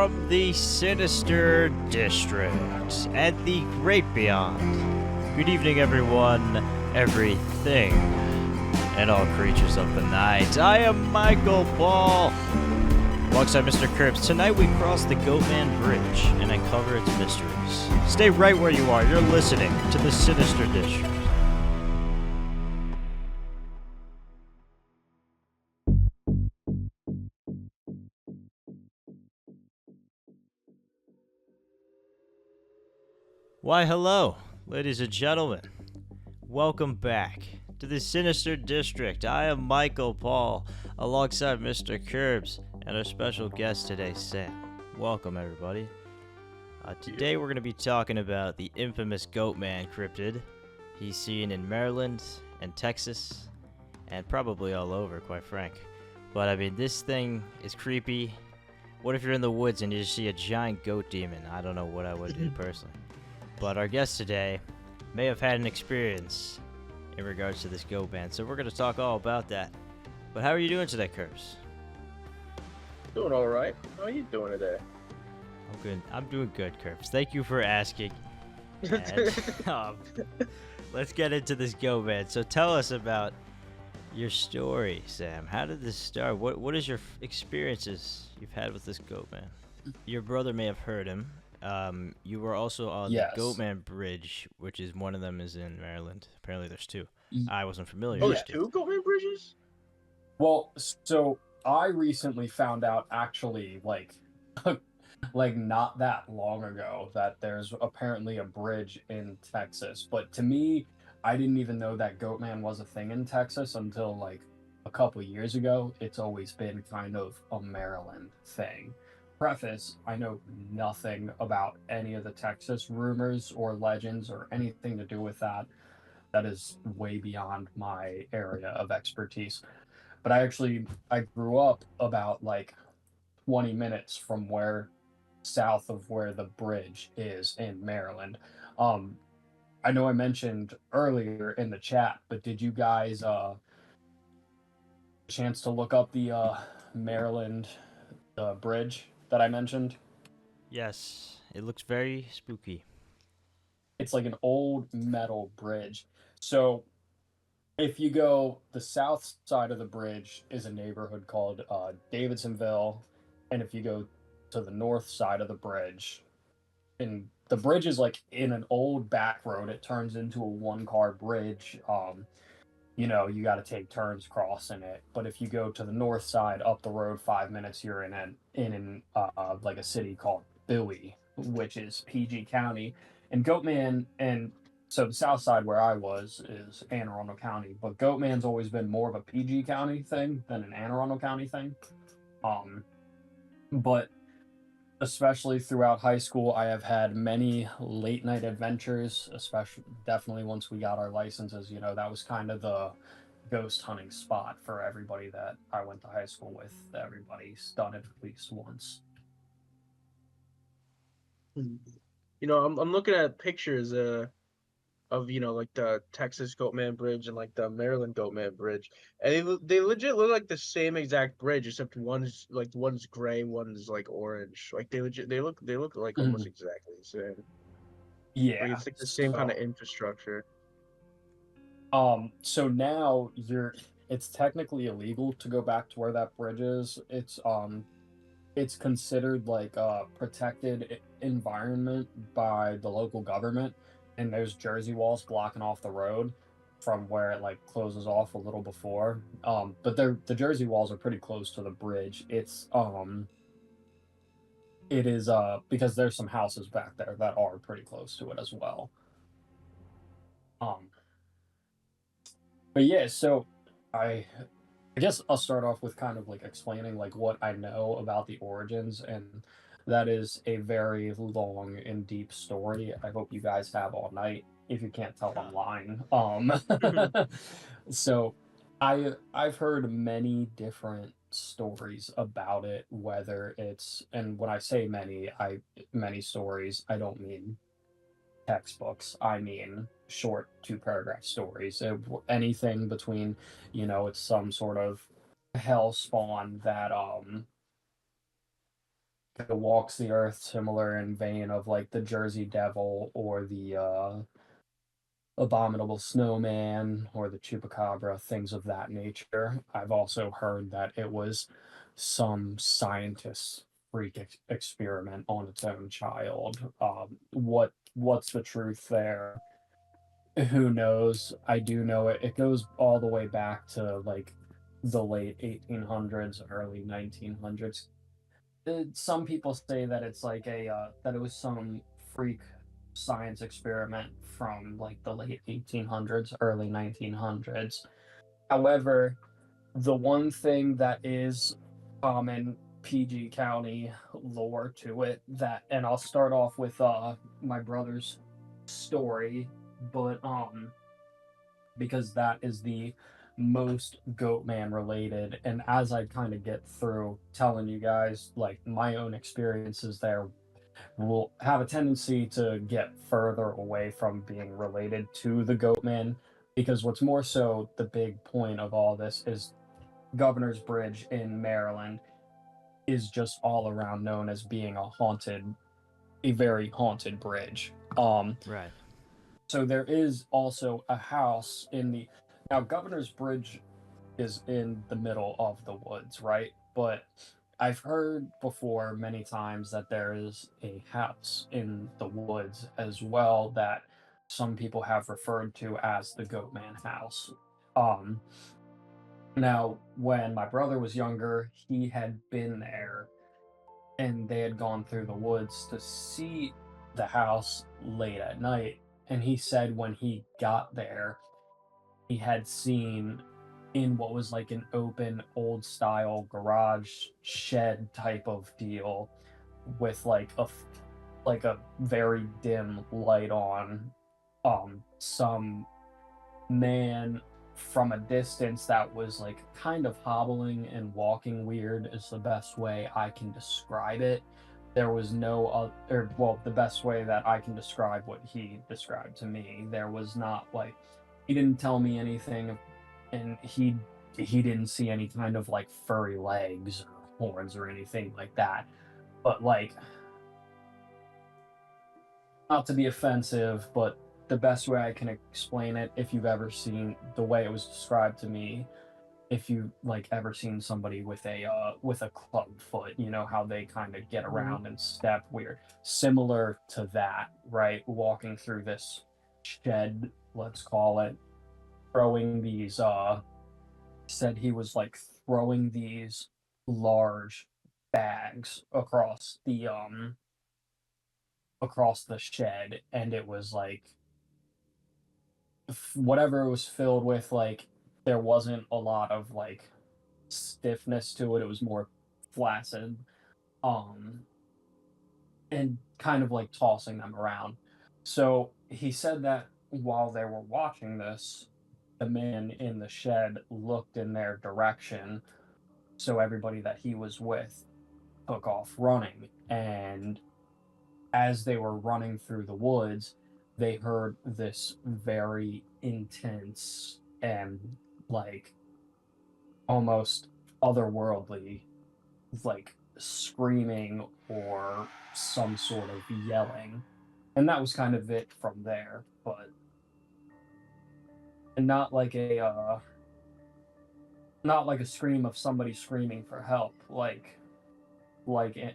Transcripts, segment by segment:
from the Sinister District and the Great Beyond. Good evening, everyone, everything, and all creatures of the night. I am Michael Ball, alongside Mr. Curbs. Tonight we cross the Goatman Bridge and uncover its mysteries. Stay right where you are. You're listening to the Sinister District. Why, hello, ladies and gentlemen. Welcome back to the Sinister District. I am Michael Paul, alongside Mr. Curbs, and our special guest today, Sam. Welcome, everybody. Today we're going to be talking about the infamous Goatman cryptid. He's seen in Maryland and Texas, and probably all over, quite frank. But I mean, this thing is creepy. What if you're in the woods and you just see a giant goat demon? I don't know what I would do personally. But our guest today may have had an experience in regards to this Goatman, so we're going to talk all about that. But how are you doing today, Curbs? Doing all right. How are you doing today? I'm good. I'm doing good, Curbs. Thank you for asking. And, let's get into this Goatman. So tell us about your story, Sam. How did this start? What is your experiences you've had with this Goatman? Your brother may have heard him. You were also on the Goatman Bridge, which is one of them is in Maryland. Apparently there's two. I wasn't familiar. Oh, there's two Goatman bridges? Well, so I recently found out actually like not that long ago that there's apparently a bridge in Texas. But to me, I didn't even know that Goatman was a thing in Texas until like a couple years ago. It's always been kind of a Maryland thing. Preface, I know nothing about any of the Texas rumors or legends or anything to do with that. That is way beyond my area of expertise. But I grew up about like 20 minutes from south of where the bridge is in Maryland. I know I mentioned earlier in the chat, but did you guys chance to look up the Maryland bridge that I mentioned? Yes, it looks very spooky. It's like an old metal bridge. So if you go, the south side of the bridge is a neighborhood called Davidsonville, and if you go to the north side of the bridge, and the bridge is like in an old back road, it turns into a one-car bridge. You know, you got to take turns crossing it. But if you go to the north side up the road 5 minutes, you're in like a city called Bowie, which is PG County. And Goatman, and so the south side where I was is Anne Arundel County, but Goatman's always been more of a PG County thing than an Anne Arundel County thing. But especially throughout high school, I have had many late night adventures, especially definitely once we got our licenses. You know, that was kind of the ghost hunting spot for everybody that I went to high school with. Everybody's done it at least once. You know, I'm looking at pictures of like the Texas Goatman Bridge and like the Maryland Goatman Bridge, and they legit look like the same exact bridge, except one's gray, one's like orange. Like they look like almost exactly the same. Yeah, like it's like the same kind of infrastructure. So now it's technically illegal to go back to where that bridge is. It's considered like a protected environment by the local government, and there's Jersey walls blocking off the road from where it like closes off a little before. But the Jersey walls are pretty close to the bridge. It is because there's some houses back there that are pretty close to it as well. But yeah, so I guess I'll start off with kind of like explaining like what I know about the origins, and that is a very long and deep story. I hope you guys have all night. If you can't tell, I'm lying. So I've heard many different stories about it, whether it's, and when I say many stories, I don't mean textbooks. I mean short 2-paragraph stories. Anything between, it's some sort of hell spawn that kind of walks the earth, similar in vein of like the Jersey Devil or the abominable snowman or the chupacabra, things of that nature. I've also heard that it was some scientist's freak experiment on its own child. What's the truth there? Who knows? I do know it goes all the way back to like the late 1800s, early 1900s. Some people say that it's like that it was some freak science experiment from like the late 1800s, early 1900s. However, the one thing that is common PG County lore to it, that, and I'll start off with my brother's story, but because that is the most Goatman related. And as I kind of get through telling you guys like my own experiences there, will have a tendency to get further away from being related to the Goatman. Because what's more so the big point of all this is Governor's Bridge in Maryland is just all around known as being a very haunted bridge. Right. So there is also a house in the, now Governor's Bridge is in the middle of the woods, right? But I've heard before many times that there is a house in the woods as well that some people have referred to as the Goatman house. Um, Now, when my brother was younger, he had been there and they had gone through the woods to see the house late at night. And he said when he got there, he had seen in what was like an open old style garage shed type of deal with like a very dim light on, some man from a distance that was like kind of hobbling and walking weird is the best way I can describe it. There was no other, well, the best way that I can describe what he described to me. There was not like, he didn't tell me anything, and he didn't see any kind of like furry legs or horns or anything like that. But like, not to be offensive, but the best way I can explain it, if you've ever seen the way it was described to me, if you like ever seen somebody with a club foot, you know how they kind of get Mhm. around and step weird, similar to that, right? Walking through this shed, let's call it, throwing these said he was like throwing these large bags across the shed, and it was like whatever it was filled with, like there wasn't a lot of like stiffness to it. It was more flaccid, um, and kind of like tossing them around. So he said that while they were watching this, the man in the shed looked in their direction. So everybody that he was with took off running. And as they were running through the woods, they heard this very intense and like almost otherworldly, like screaming or some sort of yelling. And that was kind of it from there, but and not like a scream of somebody screaming for help, like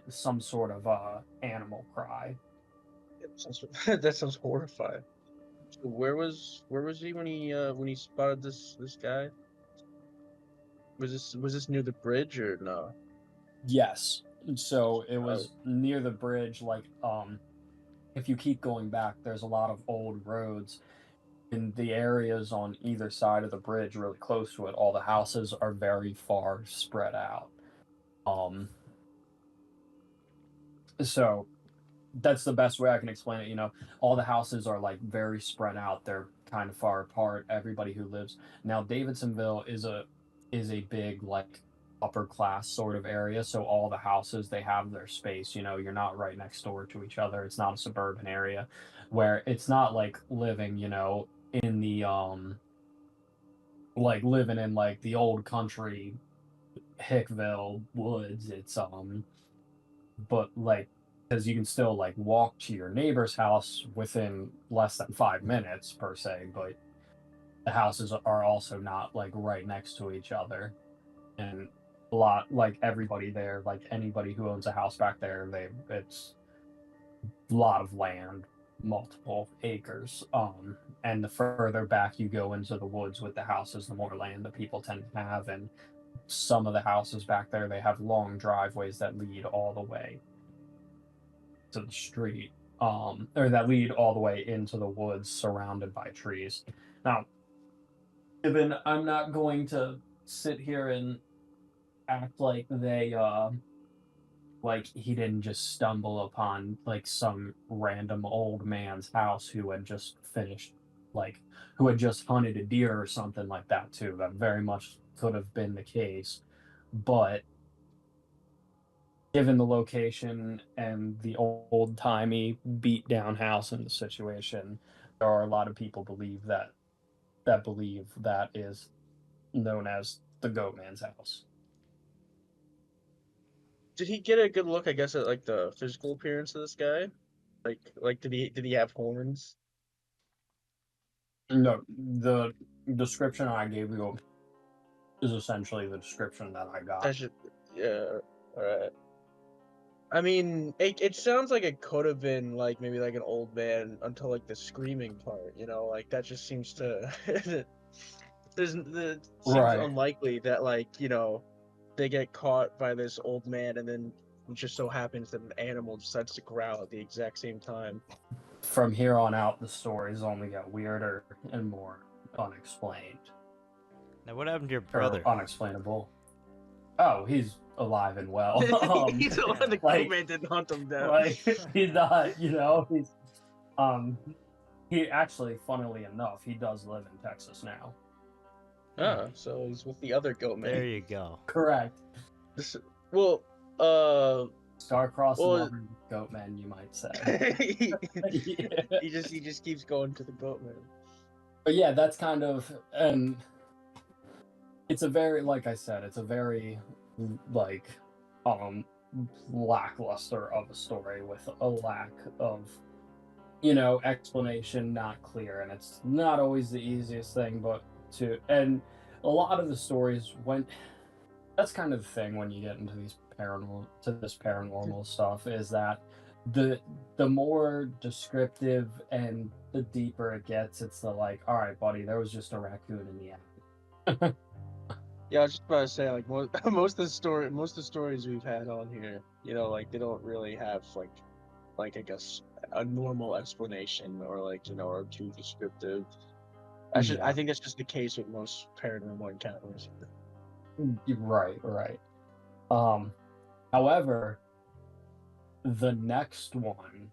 some sort of animal cry. That sounds that sounds horrifying. So where was he when he spotted this guy? Was this near the bridge or no? Yes. So it Oh, was near the bridge, like if you keep going back, there's a lot of old roads in the areas on either side of the bridge, really close to it. All the houses are very far spread out. Um, so that's the best way I can explain it. You know, all the houses are like very spread out. They're kind of far apart. Everybody who lives now, Davidsonville is a big like upper class sort of area. So all the houses, they have their space. You know, you're not right next door to each other. It's not a suburban area where it's not like living, you know, in the like living in like the old country Hickville woods. It's but like, because you can still like walk to your neighbor's house within less than 5 minutes per se, but the houses are also not like right next to each other. And a lot, like everybody there, like anybody who owns a house back there, it's a lot of land, multiple acres. And the further back you go into the woods with the houses, the more land that people tend to have. And some of the houses back there, they have long driveways that lead all the way to the street, or that lead all the way into the woods surrounded by trees. Now, Ibn, I'm not going to sit here and act like like he didn't just stumble upon like some random old man's house who had just finished, like, who had just hunted a deer or something like that too. That very much could have been the case. But given the location and the old timey beat down house in the situation, there are a lot of people believe that is known as the Goatman's house. Did he get a good look, I guess, at like the physical appearance of this guy? Like did he have horns? No, the description I gave you is essentially the description that I got. That should, yeah, all right. I mean, it sounds like it could have been like maybe like an old man until like the screaming part, like that just seems to it seems Right. unlikely that like, they get caught by this old man and then it just so happens that an animal decides to growl at the exact same time. From here on out, the stories only get weirder and more unexplained. Now, what happened to your Or brother? unexplainable. Oh, he's alive and well. He's the one the like- man didn't hunt him down. Like he's not, he's he actually, funnily enough, he does live in Texas now. So he's with the other goat man. There you go. Correct. Well, Star-crossed Well- lover Goatman, you might say. he just keeps going to the goat man. But yeah, that's kind of, and it's a very, like I said, it's a very like lackluster of a story with a lack of explanation, not clear, and it's not always the easiest thing, but and a lot of the stories that's kind of the thing when you get into this paranormal stuff, is that the more descriptive and the deeper it gets, it's the like, all right, buddy, there was just a raccoon in the attic. Yeah, I was just about to say, like, most of the stories we've had on here, like they don't really have like I guess a normal explanation, or like or too descriptive. I think that's just the case with most paranormal encounters. Right. However, the next one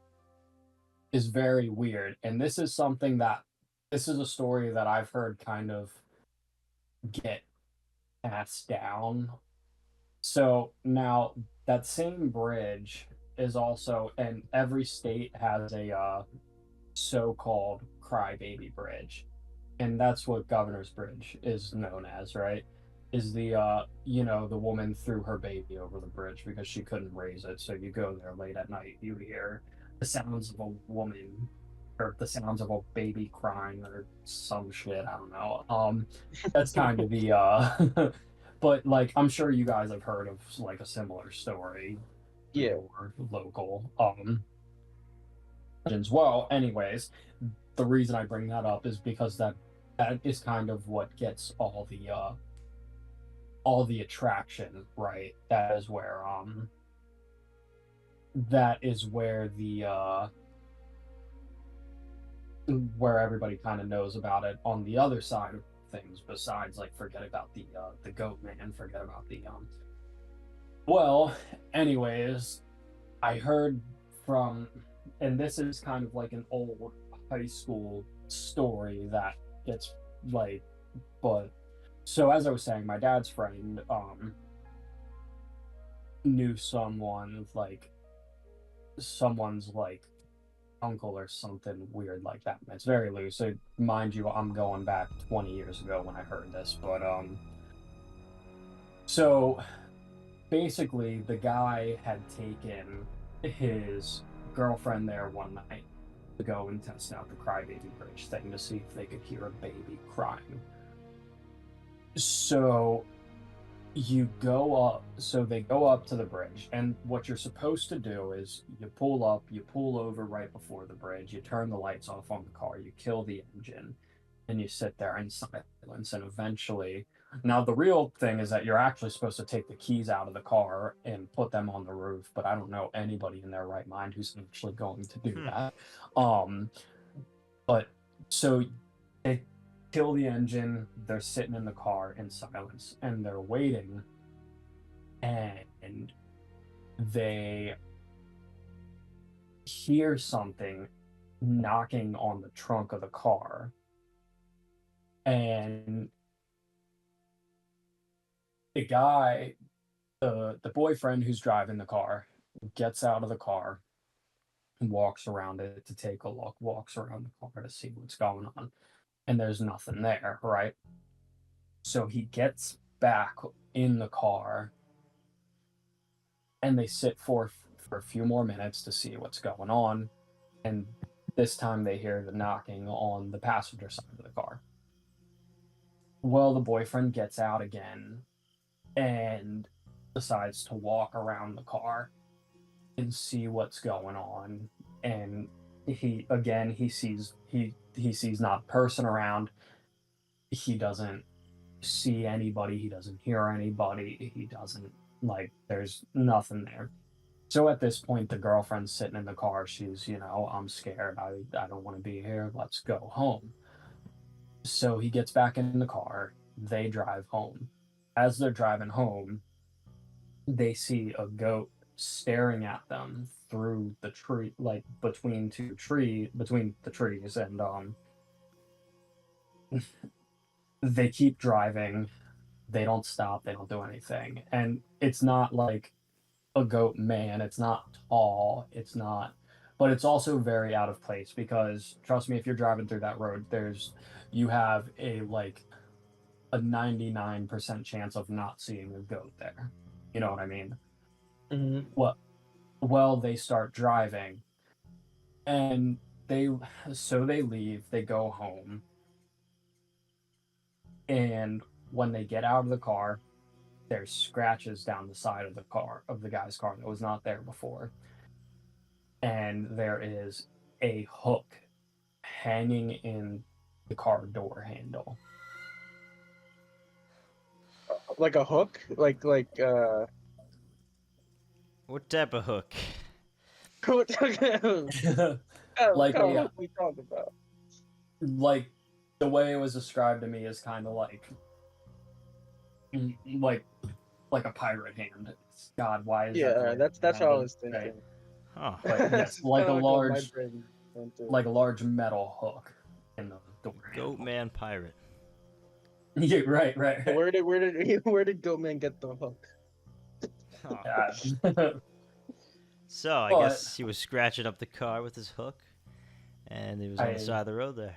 is very weird, and this is a story that I've heard kind of get passed down. So now that same bridge is also, and every state has a so-called crybaby bridge, and that's what Governor's Bridge is known as, right? Is the the woman threw her baby over the bridge because she couldn't raise it. So you go there late at night, you hear the sounds of a woman, or the sounds of a baby crying, or some shit. I don't know. That's kind of the but like, I'm sure you guys have heard of like a similar story. Yeah. Or local as well. Anyways, the reason I bring that up is because that is kind of what gets all the attraction, right? That is where the where everybody kind of knows about it on the other side of things, besides like, forget about the goat man, forget about the well, anyways, I heard from, and this is kind of like an old high school story that gets like, but so as I was saying, my dad's friend knew someone's like uncle or something weird like that. It's very loose. So mind you, I'm going back 20 years ago when I heard this, but so basically the guy had taken his girlfriend there one night to go and test out the crybaby bridge thing to see if they could hear a baby crying. So they go up to the bridge, and what you're supposed to do is you pull over right before the bridge, you turn the lights off on the car, you kill the engine, and you sit there in silence. And eventually, now the real thing is that you're actually supposed to take the keys out of the car and put them on the roof, but I don't know anybody in their right mind who's actually going to do that. But so they kill the engine, they're sitting in the car in silence, and they're waiting, and they hear something knocking on the trunk of the car. And the boyfriend who's driving the car gets out of the car and walks around it to take a look, walks around the car to see what's going on. And there's nothing there, right? So he gets back in the car and they sit for a few more minutes to see what's going on. And this time they hear the knocking on the passenger side of the car. Well, the boyfriend gets out again and decides to walk around the car and see what's going on. And he sees not a person around. He doesn't see anybody, he doesn't hear anybody, he doesn't, like, there's nothing there. So at this point the girlfriend's sitting in the car, she's, I'm scared, I don't want to be here, let's go home. So he gets back in the car, they drive home. As they're driving home, they see a goat staring at them through the tree, like between the trees, and they keep driving. They don't stop, they don't do anything. And it's not like a goat man, it's not tall, but it's also very out of place, because trust me, if you're driving through that road, you have a 99% chance of not seeing a goat there. You know what I mean? Mm-hmm. Well, they start driving, and they leave, they go home, and when they get out of the car, there's scratches down the side of the guy's car that was not there before, and there is a hook hanging in the car door handle. Like a hook, like What type of hook? what kind Like of a hook we talking about? like the way it was described to me is kind of like a pirate hand. God, why is that? Yeah, that's how I was thinking. Huh. But yes, like a large metal hook in the door handle. Goatman pirate. Yeah, right. Where did Goatman get the hook? Huh. So I guess he was scratching up the car with his hook, and he was on the side of the road there.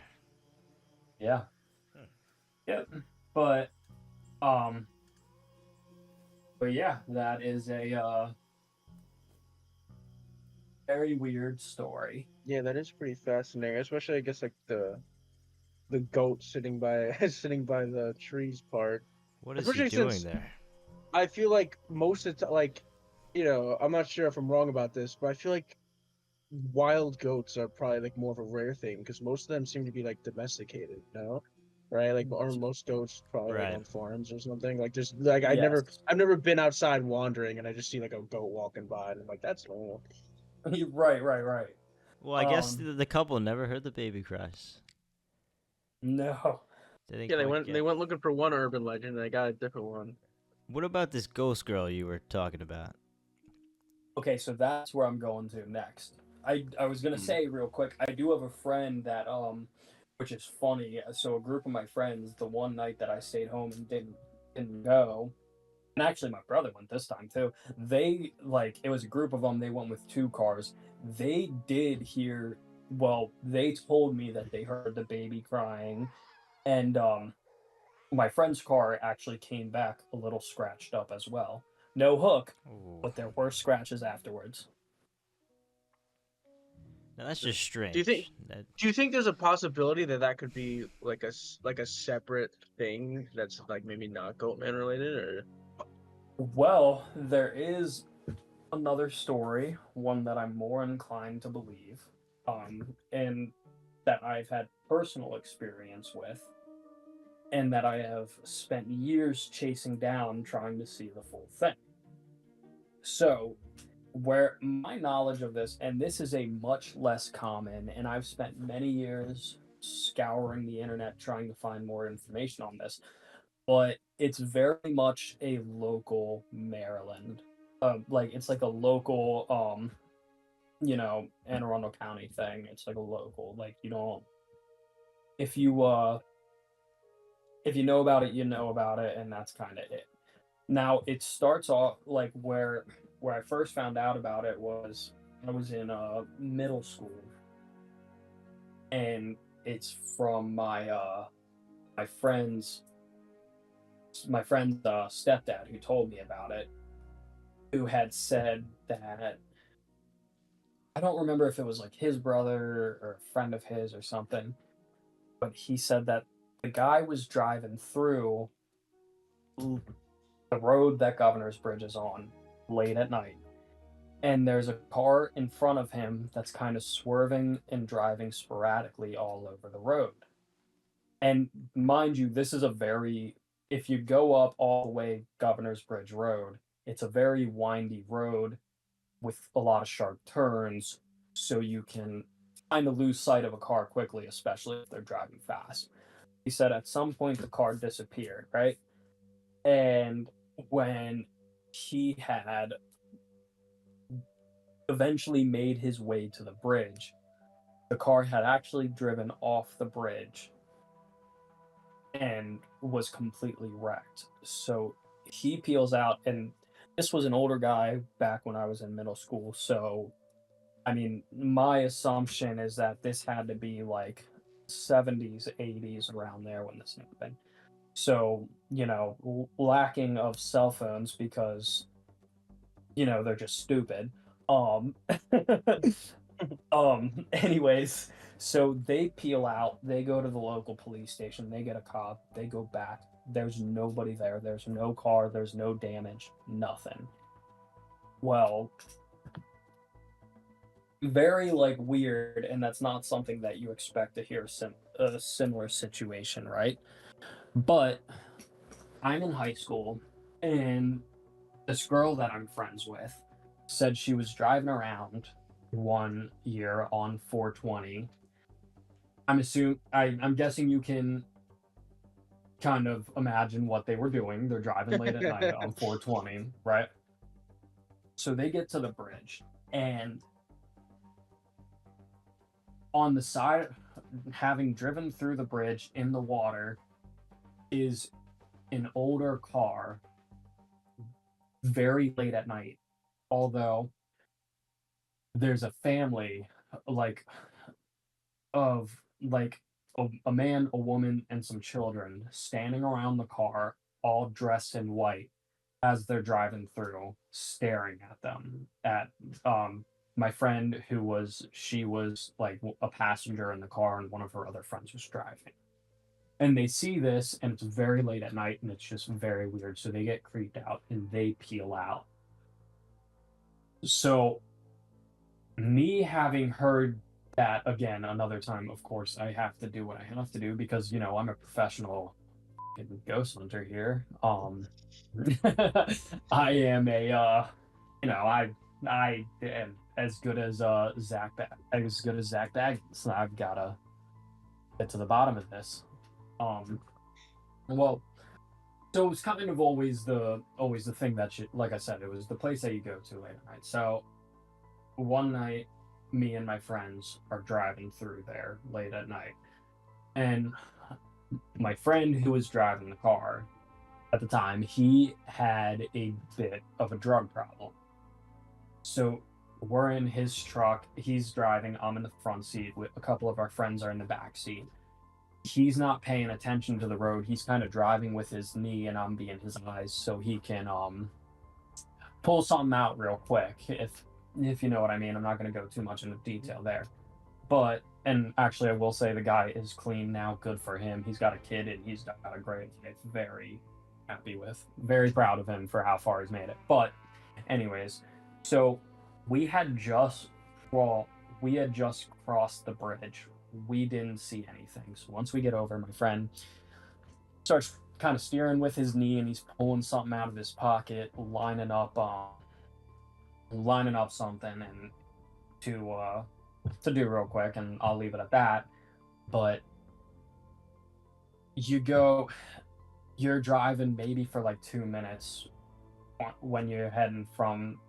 Yeah. Yep. But yeah, that is a very weird story. Yeah, that is pretty fascinating. Especially, I guess, like the goat sitting by the trees part. What is he doing there? I feel like most of the time, I'm not sure if I'm wrong about this, but I feel like wild goats are probably like more of a rare thing, because most of them seem to be like domesticated, right? Like, or most goats probably like on farms or something. Like, there's like I've never been outside wandering and I just see like a goat walking by and I'm like, that's normal. Right. Well, I guess the couple never heard the baby cries. No. They went looking for one urban legend and they got a different one. What about this ghost girl you were talking about? Okay, so that's where I'm going to next. I was gonna say real quick, I do have a friend that which is funny. So a group of my friends, the one night that I stayed home and didn't go, and actually my brother went this time too. They it was a group of them. They went with 2 cars. They did hear. Well, they told me that they heard the baby crying, and my friend's car actually came back a little scratched up as well. No hook, Ooh. but there were scratches afterwards. Now that's just strange. Do you think That, do you think there's a possibility that that could be like like a separate thing that's like maybe not Goatman related, or Well, there is another story, one that I'm more inclined to believe, and that I've had personal experience with, and that I have spent years chasing down trying to see the full thing. So, where my knowledge of this, and this is a much less common, and I've spent many years scouring the internet trying to find more information on this, but it's very much a local Maryland. Like it's like a local, Anne Arundel County thing. It's like a local, like you don't, if you if you know about it, you know about it, and that's kind of it. Now it starts off like where I first found out about it was I was in middle school, and it's from my friend's stepdad who told me about it, who had said that I don't remember if it was like his brother or a friend of his or something, but he said that the guy was driving through the road that Governor's Bridge is on late at night. And there's a car in front of him that's kind of swerving and driving sporadically all over the road. And mind you, this is if you go up all the way Governor's Bridge Road, it's a very windy road with a lot of sharp turns, so you can kind of lose sight of a car quickly, especially if they're driving fast. He said at some point the car disappeared, right? And when he had eventually made his way to the bridge, the car had actually driven off the bridge and was completely wrecked. So he peels out, and this was an older guy back when I was in middle school. So, I mean, my assumption is that this had to be like 70s, 80s, around there when this happened. So, lacking of cell phones because, they're just stupid. Um, anyways, so they peel out, they go to the local police station, they get a cop, they go back. There's nobody there. There's no car, there's no damage, nothing. Well, very like weird, and that's not something that you expect to hear a similar situation, right? But I'm in high school, and this girl that I'm friends with said she was driving around one year on 420. I'm guessing you can kind of imagine what they were doing. They're driving late at night on 420, right? So they get to the bridge, and on the side, having driven through the bridge in the water, is an older car very late at night. Although there's a family like of like a man, a woman, and some children standing around the car, all dressed in white, as they're driving through, staring at them. At my friend she was like a passenger in the car, and one of her other friends was driving. And they see this, and it's very late at night, and it's just very weird. So they get creeped out and they peel out. So, me having heard that again another time, of course, I have to do what I have to do because I'm a professional ghost hunter here. I am I am as good as Zach Baggins. So I've gotta get to the bottom of this. Well, so it was kind of always the thing that like I said, it was the place that you go to late at night. So one night, me and my friends are driving through there late at night, and my friend who was driving the car at the time, he had a bit of a drug problem. So we're in his truck, he's driving, I'm in the front seat, with a couple of our friends are in the back seat. He's not paying attention to the road. He's kind of driving with his knee and I'm being his eyes so he can pull something out real quick, if you know what I mean. I'm not going to go too much into detail there. But, and actually, I will say the guy is clean now. Good for him. He's got a kid and he's got a great life. Very happy with. Very proud of him for how far he's made it. But, anyways, so we had just, well, we had just crossed the bridge. We didn't see anything. So once we get over, my friend starts kind of steering with his knee and he's pulling something out of his pocket, lining up something and to do real quick, and I'll leave it at that. But you're driving maybe for like 2 minutes when you're heading from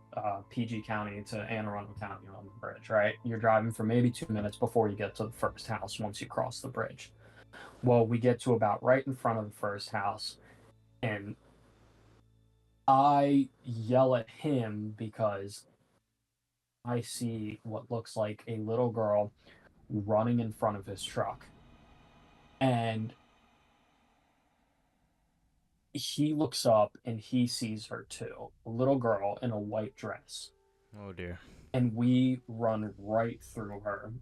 PG County to Anne Arundel County on the bridge, right? You're driving for maybe 2 minutes before you get to the first house once you cross the bridge. Well, we get to about right in front of the first house, and I yell at him because I see what looks like a little girl running in front of his truck. And he looks up and he sees her too, a little girl in a white dress. Oh dear. And we run right through her.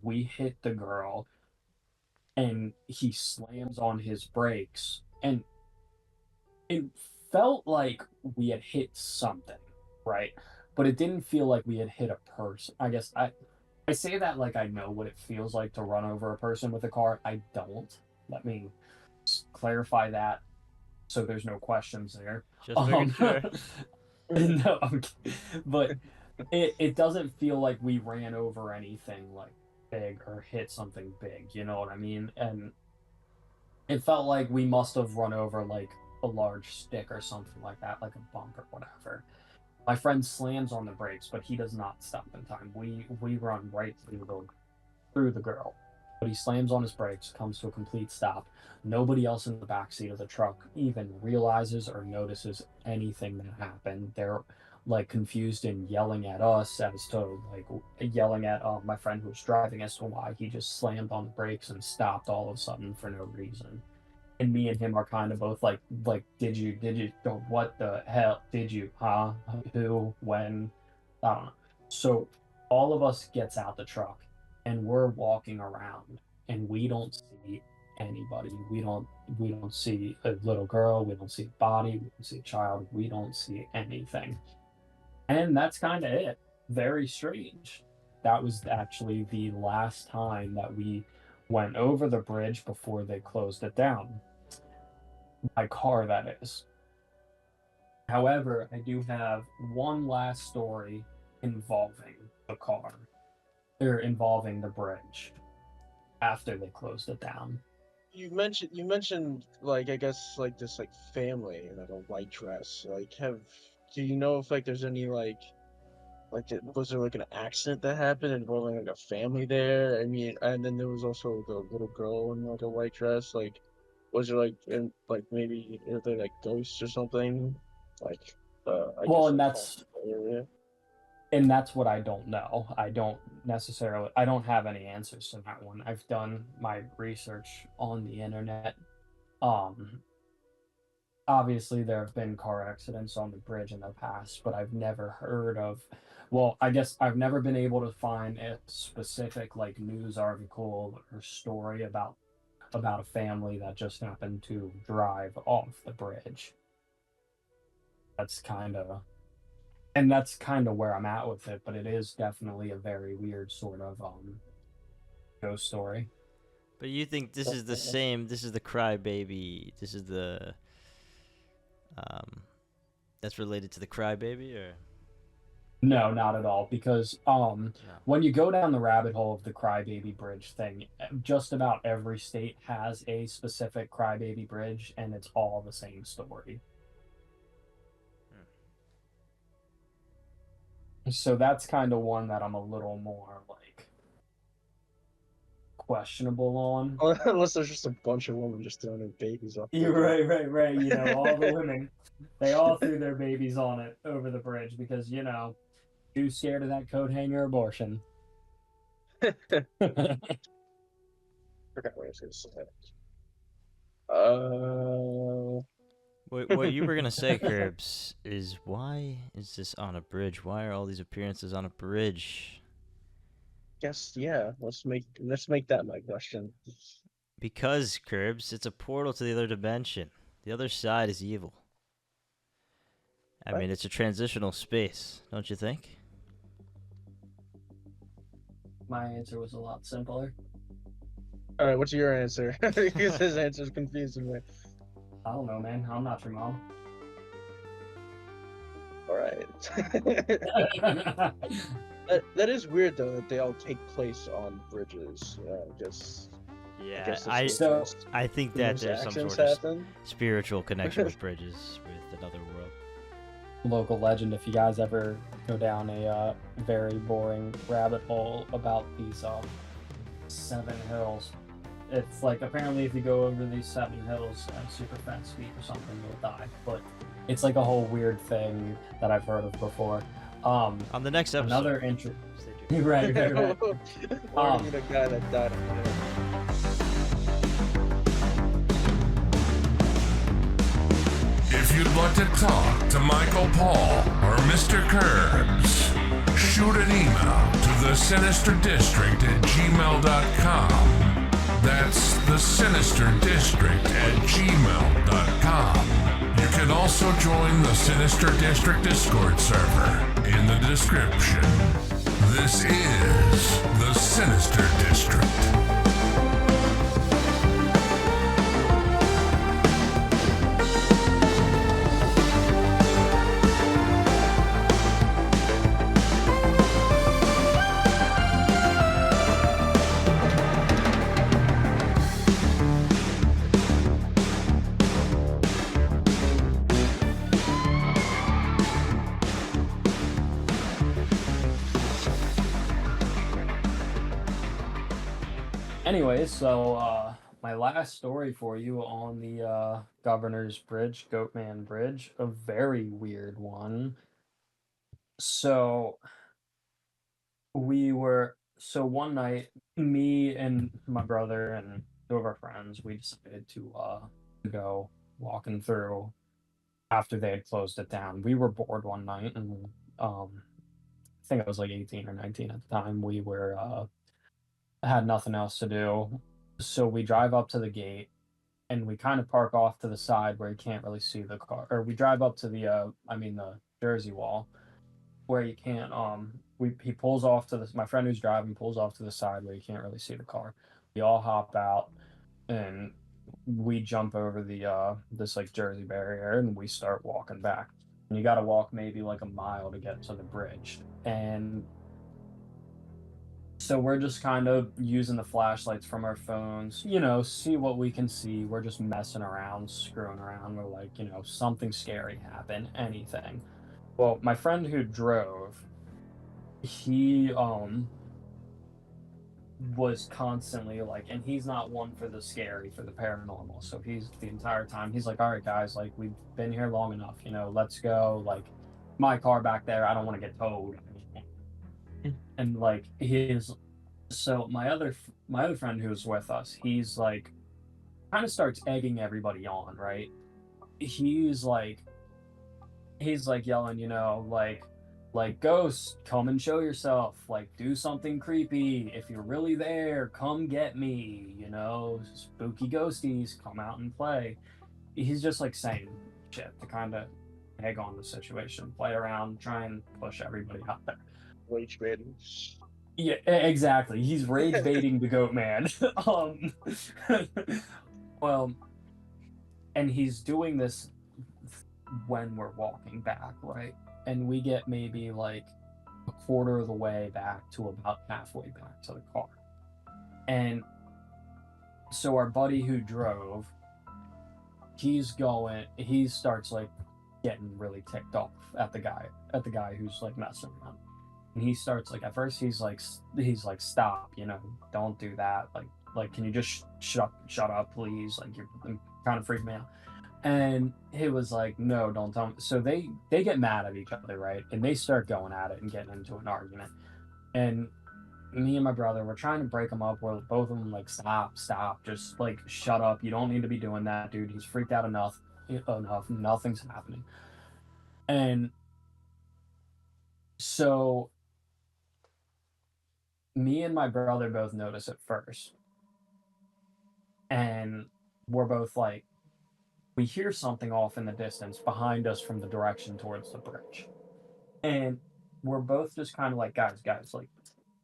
We hit the girl and he slams on his brakes. And it felt like we had hit something, right? But it didn't feel like we had hit a person. I guess I say that like I know what it feels like to run over a person with a car. I don't. Let me clarify that so there's no questions there. Just making sure. No, but it doesn't feel like we ran over anything like big or hit something big. You know what I mean? And it felt like we must have run over like a large stick or something like that, like a bump or whatever. My friend slams on the brakes, but he does not stop in time. We run right through the girl, but he slams on his brakes, comes to a complete stop. Nobody else in the backseat of the truck even realizes or notices anything that happened. They're like confused and yelling at us as to like yelling at my friend who was driving as to why he just slammed on the brakes and stopped all of a sudden for no reason. And me and him are kind of both like did you what the hell did you who when I don't know. So all of us gets out the truck and we're walking around and we don't see anybody. We don't see a little girl, we don't see a body, we don't see a child, we don't see anything. And that's kind of it. Very strange. That was actually the last time that we went over the bridge before they closed it down. My car, that is. However, I do have one last story involving the car, or involving the bridge after they closed it down. You mentioned like I guess like this like family in like a white dress. Like do you know if like there's any was there like an accident that happened involving like a family there? I mean, and then there was also the little girl in like a white dress. Like, was there like maybe are they like ghosts or something? Like, I Well, guess and like that's area. and that's what I don't know. I don't have any answers to that one. I've done my research on the internet. Um Obviously there have been car accidents on the bridge in the past, but I've never heard of, well, I guess I've never been able to find a specific like news article or story about a family that just happened to drive off the bridge. That's kind of and that's kind of where I'm at with it, but it is definitely a very weird sort of ghost story. But you think this is the same? This is the crybaby. This is the that's related to the crybaby, or No, not at all. Because no? when you go down the rabbit hole of the crybaby bridge thing, just about every state has a specific crybaby bridge, and it's all the same story. So that's kind of one that I'm a little more like questionable on. Unless there's just a bunch of women just throwing their babies off. You're right. You know, all the women, they all threw their babies on it over the bridge because, you know, too scared of that coat hanger abortion. Forgot what I was gonna say. Uh, What you were gonna say, Curbs, is why is this on a bridge? Why are all these appearances on a bridge? Guess yeah. Let's make that my question. Because, Curbs, it's a portal to the other dimension. The other side is evil. I What? mean, it's a transitional space, don't you think? My answer was a lot simpler. All right, what's your answer? Because his answer's confusing me. I don't know, man. I'm not your mom. All right. That is weird though that they all take place on bridges. I guess that's where So- I think the that most there's some accidents sort of happen. spiritual connection with bridges with another world. Local legend, if you guys ever go down a very boring rabbit hole about these 7 hills, it's like apparently if you go over these 7 hills at super fast speed or something, you'll die. But it's like a whole weird thing that I've heard of before. On the next episode. Another intro. Stay tuned. right. Or the guy that died. If you'd like to talk to Michael Paul or Mr. Curbs, shoot an email to thesinisterdistrict@gmail.com. That's thesinisterdistrict@gmail.com. You can also join the Sinister District Discord server in the description. This is the Sinister District. Anyways, so my last story for you on the Governor's Bridge, Goatman Bridge, a very weird one. So one night, me and my brother and 2 of our friends, we decided to go walking through after they had closed it down. We were bored one night, and I think I was like 18 or 19 at the time. We were had nothing else to do, so we drive up to the gate, and we kind of park off to the side where you can't really see the car. Or we drive up to the Jersey wall, where you can't he pulls off to this. My friend who's driving pulls off to the side where you can't really see the car. We all hop out, and we jump over the this like Jersey barrier, and we start walking back. And you got to walk maybe like a mile to get to the bridge. And so we're just kind of using the flashlights from our phones, see what we can see. We're just messing around, screwing around. We're like, something scary happen, anything. Well, my friend who drove, he was constantly like, and he's not one for the scary, for the paranormal. So he's the entire time, he's like, all right, guys, like we've been here long enough, let's go. Like my car back there, I don't want to get towed. And like so my other friend who's with us, he's like kind of starts egging everybody on, right? He's like yelling, like ghost, come and show yourself, like do something creepy. If you're really there, come get me, spooky ghosties, come out and play. He's just like saying shit to kind of egg on the situation, play around, try and push everybody out there. Rage baiting. Yeah, exactly. He's rage baiting the Goatman. Well, and he's doing this when we're walking back, right? And we get maybe like a quarter of the way back to about halfway back to the car. And so our buddy who drove, he starts like getting really ticked off at the guy who's like messing around. And he starts like, at first he's like stop, don't do that, like can you just shut up please, like you're kind of freaking me out. And he was like, no, don't tell me. So they get mad at each other, right? And they start going at it and getting into an argument. And me and my brother, we're trying to break them up. We're both of them like, stop, just like shut up, you don't need to be doing that, dude, he's freaked out enough. nothing's happening. And so me and my brother both notice it first. And we're both like, we hear something off in the distance behind us from the direction towards the bridge. And we're both just kind of like, guys, like,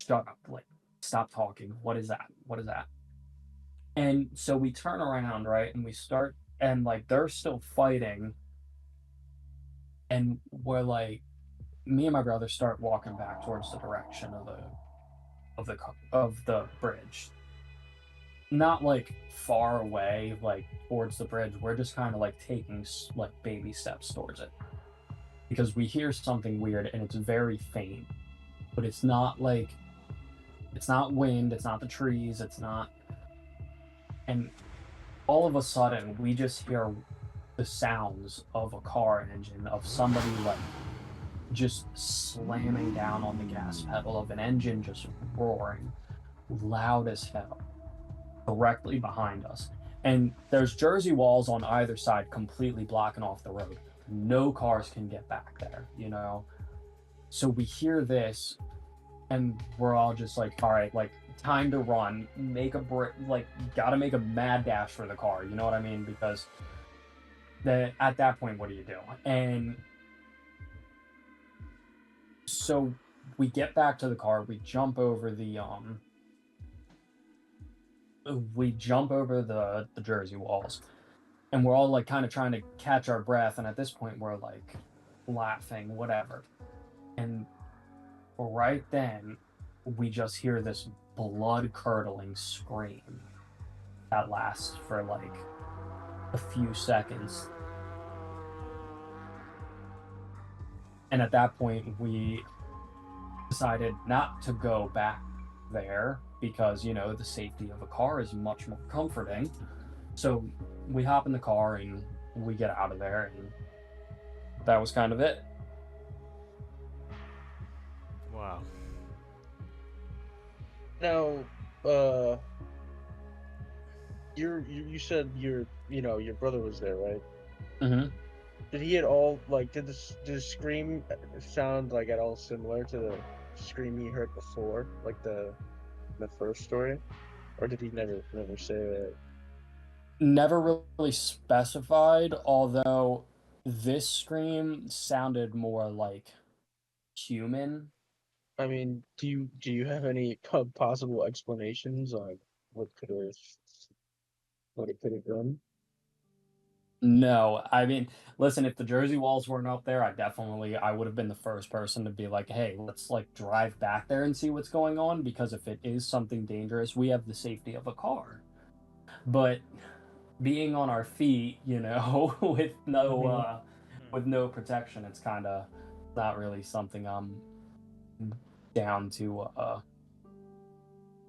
shut up, like, stop talking. What is that? What is that? And so we turn around, right? And we start, and like, they're still fighting. And we're like, me and my brother start walking back towards the direction of the bridge. Not like far away, like towards the bridge. We're just kind of like taking like baby steps towards it because we hear something weird and it's very faint, but it's not like, it's not wind, it's not the trees, it's not. And all of a sudden, we just hear the sounds of a car engine, of somebody like just slamming down on the gas pedal, of an engine just roaring loud as hell directly behind us. And there's Jersey walls on either side completely blocking off the road. No cars can get back there, you know? So we hear this and we're all just like, all right, like, time to run, make a break, like, gotta make a mad dash for the car, you know what I mean? Because at that point, what do you do? And so we get back to the car, we jump over the Jersey walls, and we're all like kind of trying to catch our breath, and at this point we're like laughing, whatever. And right then we just hear this blood curdling scream that lasts for like a few seconds. And at that point we decided not to go back there because, you know, the safety of a car is much more comforting. So we hop in the car and we get out of there, and that was kind of it. Wow. Now, you said your brother was there, right? Mm-hmm. Did he at all did the scream sound like at all similar to the scream you heard before, like the first story, or did he never say that? Never really specified, although this scream sounded more like human. I mean, do you have any possible explanations on what it could have done? No, I mean, listen, if the Jersey walls weren't up there, I would have been the first person to be like, hey, let's like drive back there and see what's going on, because if it is something dangerous, we have the safety of a car. But being on our feet, you know, with no protection, it's kind of not really something I'm down to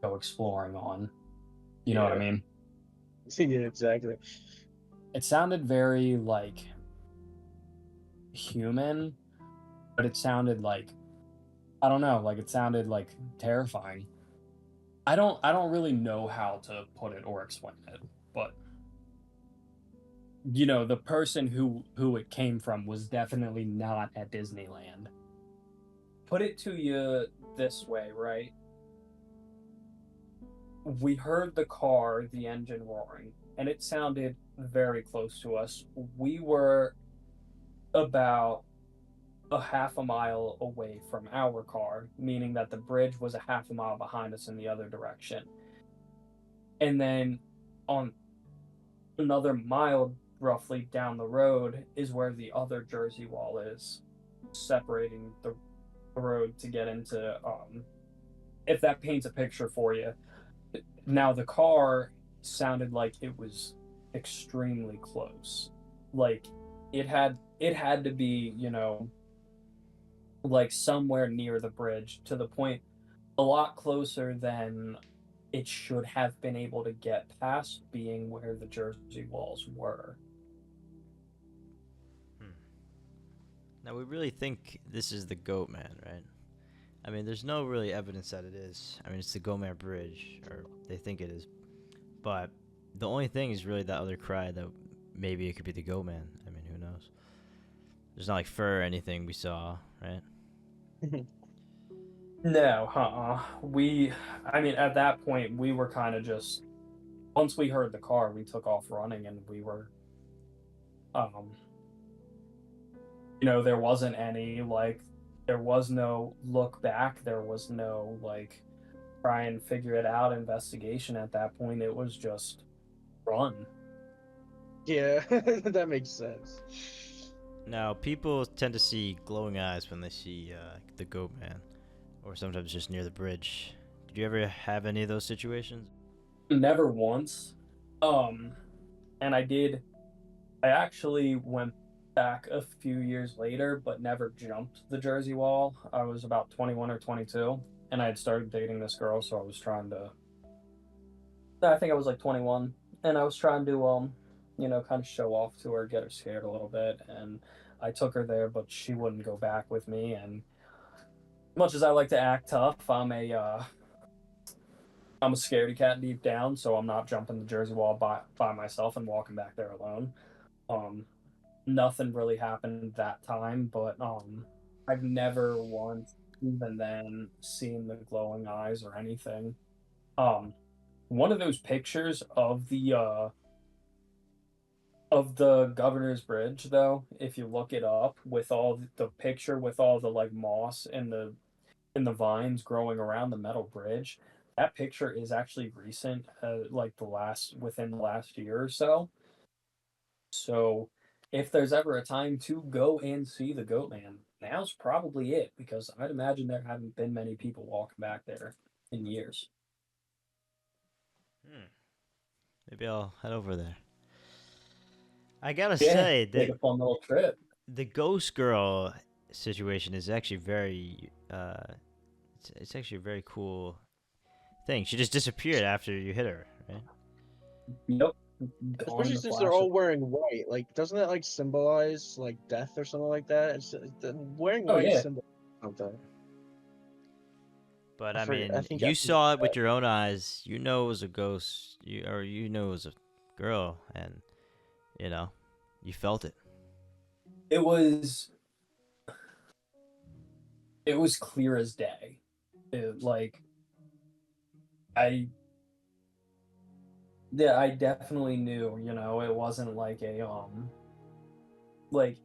go exploring on. You know what I mean? Yeah, exactly. It sounded very like human, but it sounded like, I don't know, like it sounded like terrifying. I don't really know how to put it or explain it, but you know, the person who it came from was definitely not at Disneyland. Put it to you this way, right? We heard the car, the engine roaring, and it sounded very close to us. We were about a half a mile away from our car, meaning that the bridge was a half a mile behind us in the other direction. And then on another mile roughly down the road is where the other Jersey wall is, separating the road to get into, if that paints a picture for you. Now the car sounded like it was extremely close. Like it had to be, you know, like somewhere near the bridge, to the point a lot closer than it should have been able to get past, being where the Jersey walls were. Now, we really think this is the Goatman, right? I mean, there's no really evidence that it is. I mean, it's the Goatman Bridge, or they think it is. But the only thing is really that other cry that maybe it could be the Goatman. I mean, who knows? There's not like fur or anything we saw, right? No, I mean, at that point, we were kind of just, once we heard the car, we took off running, and we were, there wasn't any, like, there was no look back, there was no, like, try and figure it out investigation at that point. It was just run. Yeah, that makes sense. Now, people tend to see glowing eyes when they see the Goatman, or sometimes just near the bridge. Did you ever have any of those situations? Never once. And I actually went back a few years later, but never jumped the Jersey Wall. I was about 21 or 22, and I had started dating this girl, so I was trying to, I think I was like 21, and I was trying to, kind of show off to her, get her scared a little bit, and I took her there, but she wouldn't go back with me, and much as I like to act tough, I'm a scaredy cat deep down, so I'm not jumping the Jersey Wall by myself and walking back there alone. Nothing really happened that time, but I've never once, even then, seen the glowing eyes or anything. One of those pictures of the Governor's Bridge, though, if you look it up, with all the picture with all the like moss and the vines growing around the metal bridge, that picture is actually recent, like within the last year or so. So if there's ever a time to go and see the Goatman, now's probably it, because I'd imagine there haven't been many people walking back there in years. Maybe I'll head over there. I gotta say take a fun little trip. The ghost girl situation is actually very it's actually a very cool thing. She just disappeared after you hit her, right? Yep. Especially since they're all wearing white. Like, doesn't that like symbolize like death or something like that? It's wearing white symbolizes something. But I mean, you saw it with your own eyes. You know it was a ghost. You know it was a girl, and you felt it. It was clear as day. I definitely knew, it wasn't like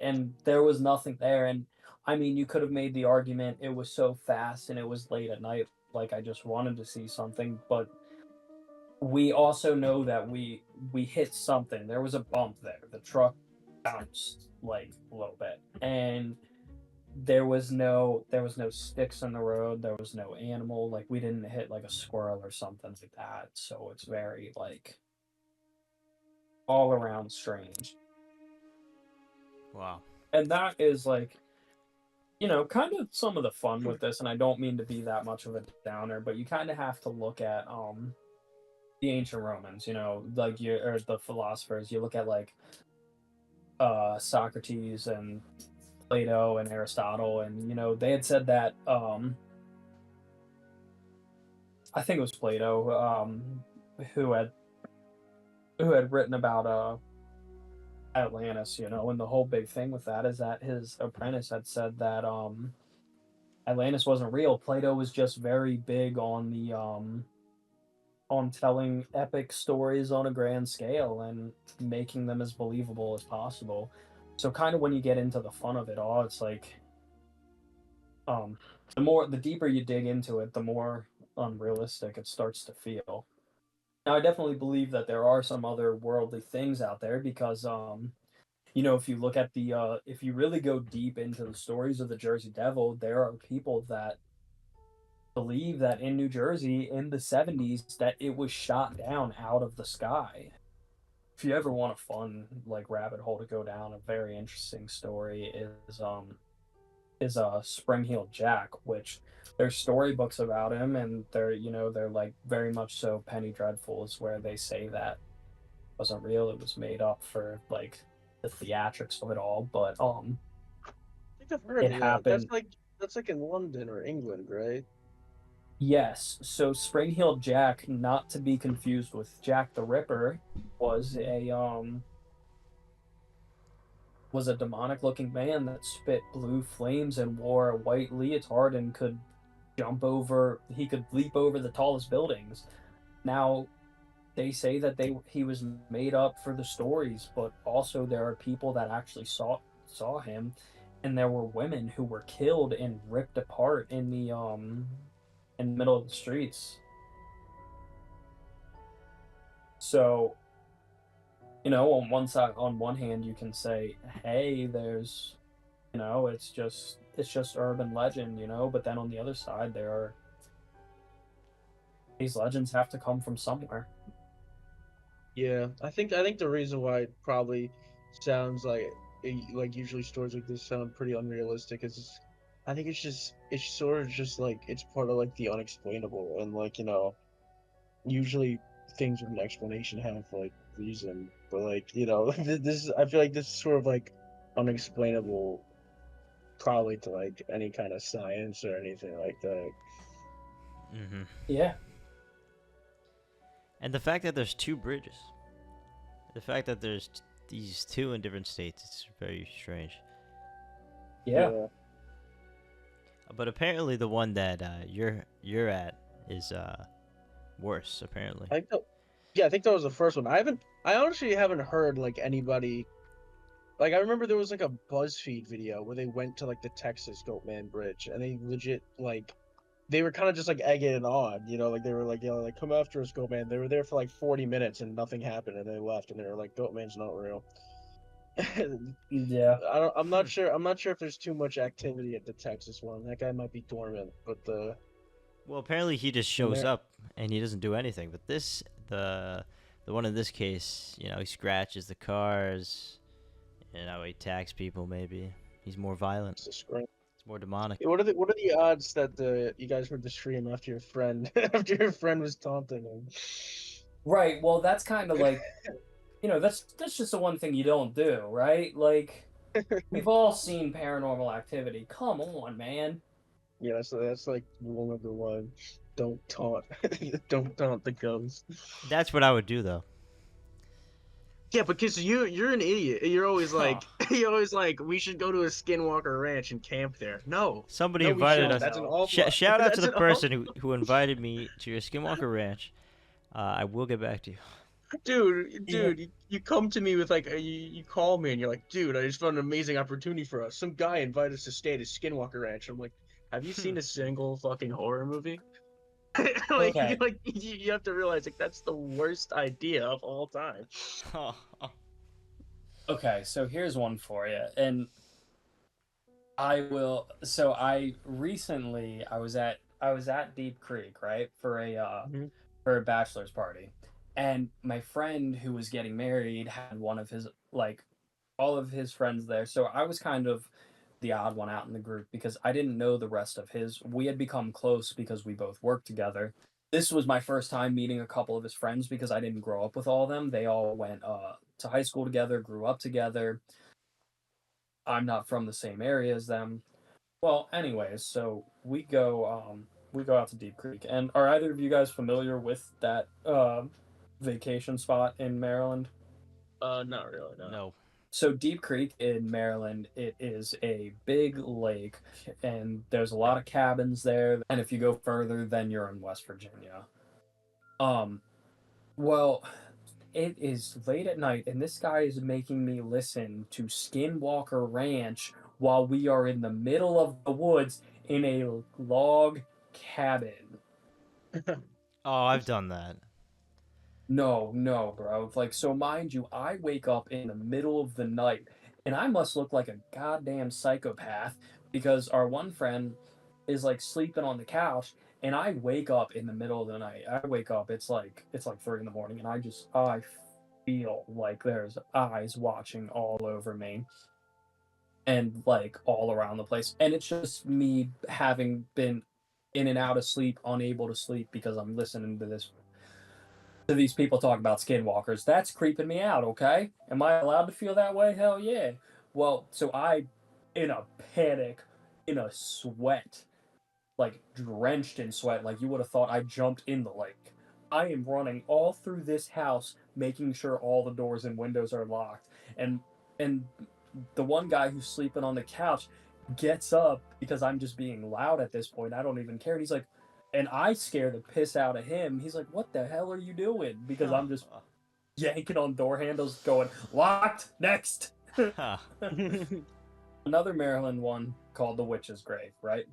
and there was nothing there. And I mean, you could have made the argument it was so fast and it was late at night, like I just wanted to see something, but we also know that we hit something. There was a bump there. The truck bounced like a little bit, and there was no sticks in the road. There was no animal. Like, we didn't hit like a squirrel or something like that. So it's very like all around strange. Wow. And that is like, kind of some of the fun with this. And I don't mean to be that much of a downer, but you kind of have to look at the ancient Romans, like or the philosophers. You look at like Socrates and Plato and Aristotle, and they had said that I think it was Plato who had written about Atlantis, and the whole big thing with that is that his apprentice had said that Atlantis wasn't real. Plato was just very big on the on telling epic stories on a grand scale and making them as believable as possible. So kind of when you get into the fun of it all, it's like the deeper you dig into it, the more unrealistic it starts to feel. Now, I definitely believe that there are some other worldly things out there because if you look at if you really go deep into the stories of the Jersey Devil, there are people that believe that in New Jersey in the 70s that it was shot down out of the sky. If you ever want a fun like rabbit hole to go down, a very interesting story is Spring-Heeled Jack, which there's storybooks about him, and they're like very much so Penny Dreadful is where they say that it wasn't real, it was made up for like the theatrics of it all. But I think I've heard it happened. That's like in London or England, right? Yes. So Spring-Heeled Jack, not to be confused with Jack the Ripper, was was a demonic looking man that spit blue flames and wore a white leotard and could he could leap over the tallest buildings. Now, they say that he was made up for the stories, but also there are people that actually saw him, and there were women who were killed and ripped apart in the middle of the streets. So, on one hand, you can say, hey, there's, it's just urban legend, but then on the other side, these legends have to come from somewhere. Yeah, I think the reason why it probably sounds like usually stories like this sound pretty unrealistic is I think it's sort of just like it's part of like the unexplainable, and like usually things with an explanation have like reason, but like this I feel like this is sort of like unexplainable probably to like any kind of science or anything like that. Mm-hmm. Yeah. And the fact that there's two bridges, the fact that there's these two in different states, it's very strange. Yeah. But apparently, the one that you're at is worse. Apparently. I think I think that was the first one. I honestly haven't heard like anybody. Like I remember there was like a BuzzFeed video where they went to like the Texas Goatman Bridge, and they legit like they were kind of just like egging it on, like they were like like come after us, Goatman. They were there for like 40 minutes and nothing happened, and they left, and they were like Goatman's not real. Yeah. I'm not sure. I'm not sure if there's too much activity at the Texas one. That guy might be dormant, but Well, apparently he just shows up and he doesn't do anything. But the one in this case, he scratches the cars. He attacks people. Maybe he's more violent. It's more demonic. What are the odds that you guys heard the scream after your friend was taunting him? Right. Well, that's kind of like, that's just the one thing you don't do, right? Like, we've all seen Paranormal Activity. Come on, man. Yeah, that's like rule number one. Don't taunt. Don't taunt the ghost. That's what I would do, though. Yeah, because you're an idiot. You're always like we should go to a Skinwalker Ranch and camp there. No. Somebody invited us. That's an awful. Shout out to the person who invited me to your Skinwalker Ranch. I will get back to you. Dude, you come to me with like you call me and you're like, dude, I just found an amazing opportunity for us. Some guy invited us to stay at his Skinwalker Ranch. I'm like, have you seen a single fucking horror movie? Okay. You have to realize like that's the worst idea of all time. Okay, so here's one for you, and I will. So I recently I was at Deep Creek, right, for a bachelor's party, and my friend who was getting married had one of his all of his friends there, so I was kind of the odd one out in the group because I didn't know the rest of his. We had become close because we both worked together. This was my first time meeting a couple of his friends because I didn't grow up with all of them. They all went to high school together, grew up together. I'm not from the same area as them. Well, anyways, so we go out to Deep Creek. And are either of you guys familiar with that vacation spot in Maryland? Not really, no. No. So Deep Creek in Maryland, it is a big lake, and there's a lot of cabins there. And if you go further, then you're in West Virginia. Well, it is late at night, and this guy is making me listen to Skinwalker Ranch while we are in the middle of the woods in a log cabin. Oh, I've done that. No, bro. So mind you, I wake up in the middle of the night, and I must look like a goddamn psychopath because our one friend is sleeping on the couch, and I wake up in the middle of the night. I wake up, it's like 3 a.m, and I feel like there's eyes watching all over me and all around the place. And it's just me having been in and out of sleep, unable to sleep because I'm listening to these people talk about skinwalkers. That's creeping me out, okay? Am I allowed to feel that way? Hell yeah. Well, so I, in a panic, in a sweat, drenched in sweat, you would have thought I jumped in the lake. I am running all through this house, making sure all the doors and windows are locked. And the one guy who's sleeping on the couch gets up because I'm just being loud at this point. I don't even care. And he's like, and I scare the piss out of him. He's like, "What the hell are you doing?" Because I'm just yanking on door handles, going, "Locked, next." Another Maryland one called the Witch's Grave, right?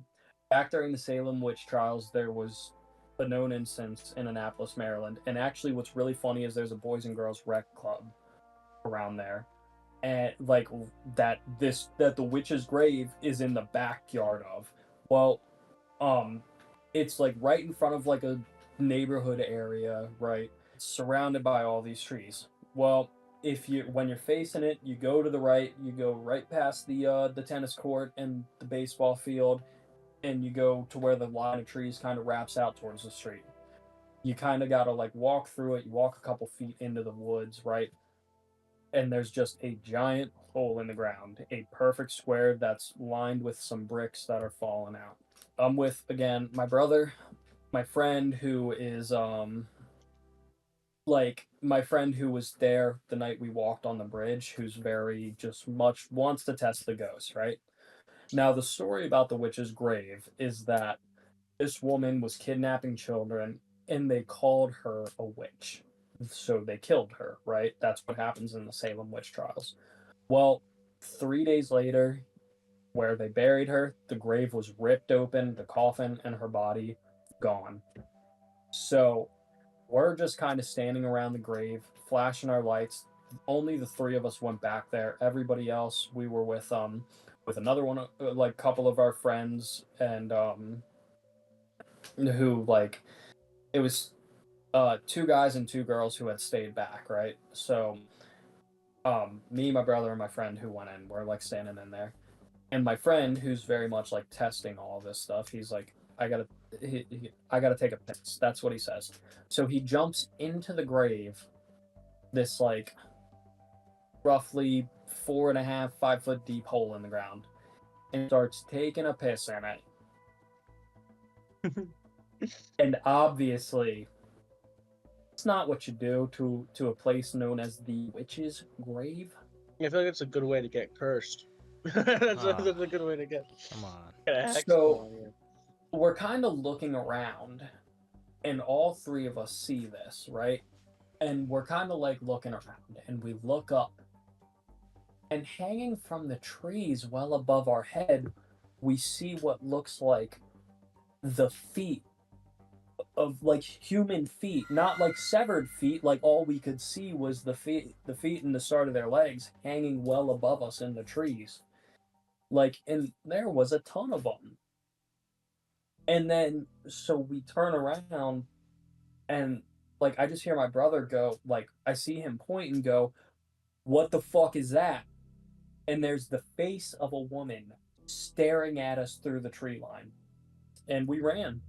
Back during the Salem witch trials, there was a known instance in Annapolis, Maryland. And actually, what's really funny is there's a Boys and Girls Rec Club around there. And like that the witch's grave is in the backyard of. Well, it's like right in front of like a neighborhood area, right? It's surrounded by all these trees. Well, when you're facing it, you go to the right, you go right past the tennis court and the baseball field, and you go to where the line of trees kind of wraps out towards the street. You kind of gotta like walk through it. You walk a couple feet into the woods, right? And there's just a giant hole in the ground, a perfect square that's lined with some bricks that are falling out. I'm with, again, my brother, my friend who is my friend who was there the night we walked on the bridge, who's very just much wants to test the ghost, right? Now the story about the witch's grave is that this woman was kidnapping children and they called her a witch. So they killed her, right? That's what happens in the Salem witch trials. Well, 3 days later, where they buried her, the grave was ripped open, the coffin and her body gone. So we're just kind of standing around the grave, flashing our lights. Only the three of us went back there. Everybody else, we were with another one, like couple of our friends, and who like it was 2 guys and 2 girls who had stayed back, right? So me, my brother, and my friend who went in, we're like standing in there. And my friend, who's very much like testing all this stuff, he's like, I gotta take a piss. That's what he says. So he jumps into the grave, this like roughly 4.5, 5 foot deep hole in the ground, and starts taking a piss in it. And obviously, it's not what you do to a place known as the Witch's Grave. I feel like it's a good way to get cursed. that's a good way to get. Come on. So we're kind of looking around, and all 3 of us see this, right? And we're kind of like looking around, and we look up, and hanging from the trees well above our head, we see what looks like the feet of like human feet, not like severed feet. Like all we could see was the feet and the start of their legs hanging well above us in the trees. Like, and there was a ton of them. And then, so we turn around and like, I just hear my brother go, like, I see him point and go, "What the fuck is that?" And there's the face of a woman staring at us through the tree line. And we ran.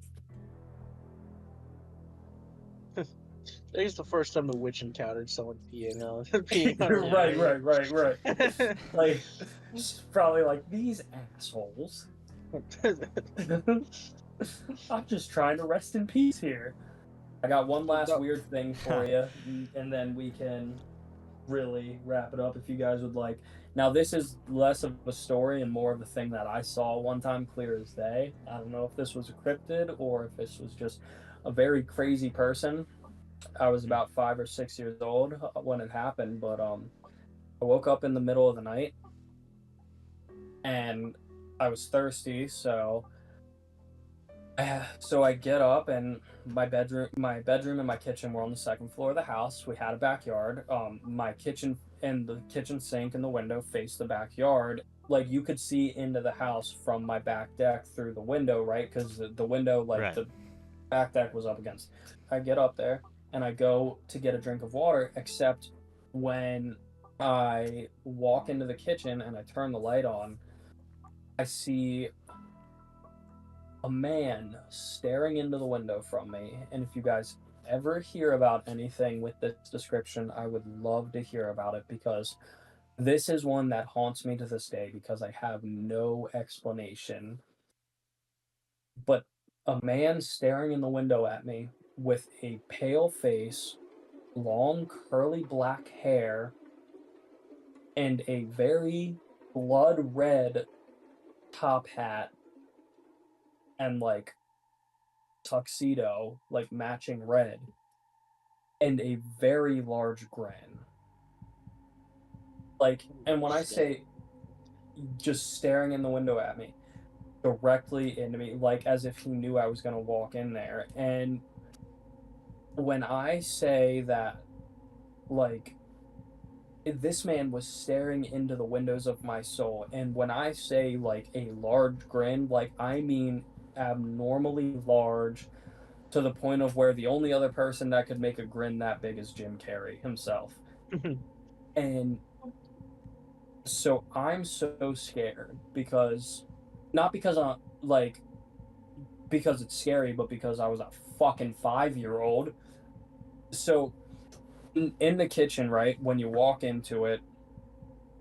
I think it's the first time the witch encountered someone peeing on. Right. Like, probably like, these assholes. I'm just trying to rest in peace here. I got one last weird thing for you, and then we can really wrap it up if you guys would like. Now, this is less of a story and more of a thing that I saw one time, clear as day. I don't know if this was a cryptid or if this was just a very crazy person. I was about 5 or 6 years old when it happened, but I woke up in the middle of the night and I was thirsty, so I get up, and my bedroom and my kitchen were on the 2nd floor of the house. We had a backyard. My kitchen and the kitchen sink and the window faced the backyard. Like, you could see into the house from my back deck through the window, right? Because the window, like, right. The back deck was up against. I get up there and I go to get a drink of water, except when I walk into the kitchen and I turn the light on, I see a man staring into the window from me. And if you guys ever hear about anything with this description, I would love to hear about it, because this is one that haunts me to this day because I have no explanation. But a man staring in the window at me with a pale face, long curly black hair, and a very blood red top hat and like tuxedo, like matching red, and a very large grin. Like, and when I say just staring in the window at me, directly into me, like as if he knew I was going to walk in there. And when I say that, like, this man was staring into the windows of my soul, and when I say like a large grin, like I mean abnormally large, to the point of where the only other person that could make a grin that big is Jim Carrey himself. And so I'm so scared because, not because I'm like, because it's scary, but because I was a fucking 5-year-old. So in the kitchen, right, when you walk into it,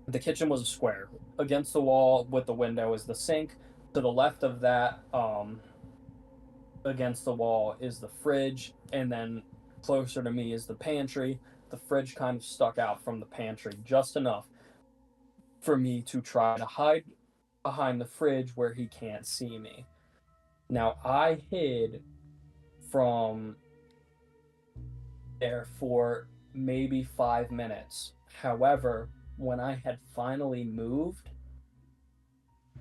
the kitchen was a square. Against the wall with the window is the sink. To the left of that, against the wall is the fridge, and then closer to me is the pantry. The fridge kind of stuck out from the pantry just enough for me to try to hide behind the fridge where he can't see me. Now, I hid from there for maybe 5 minutes. However, when I had finally moved,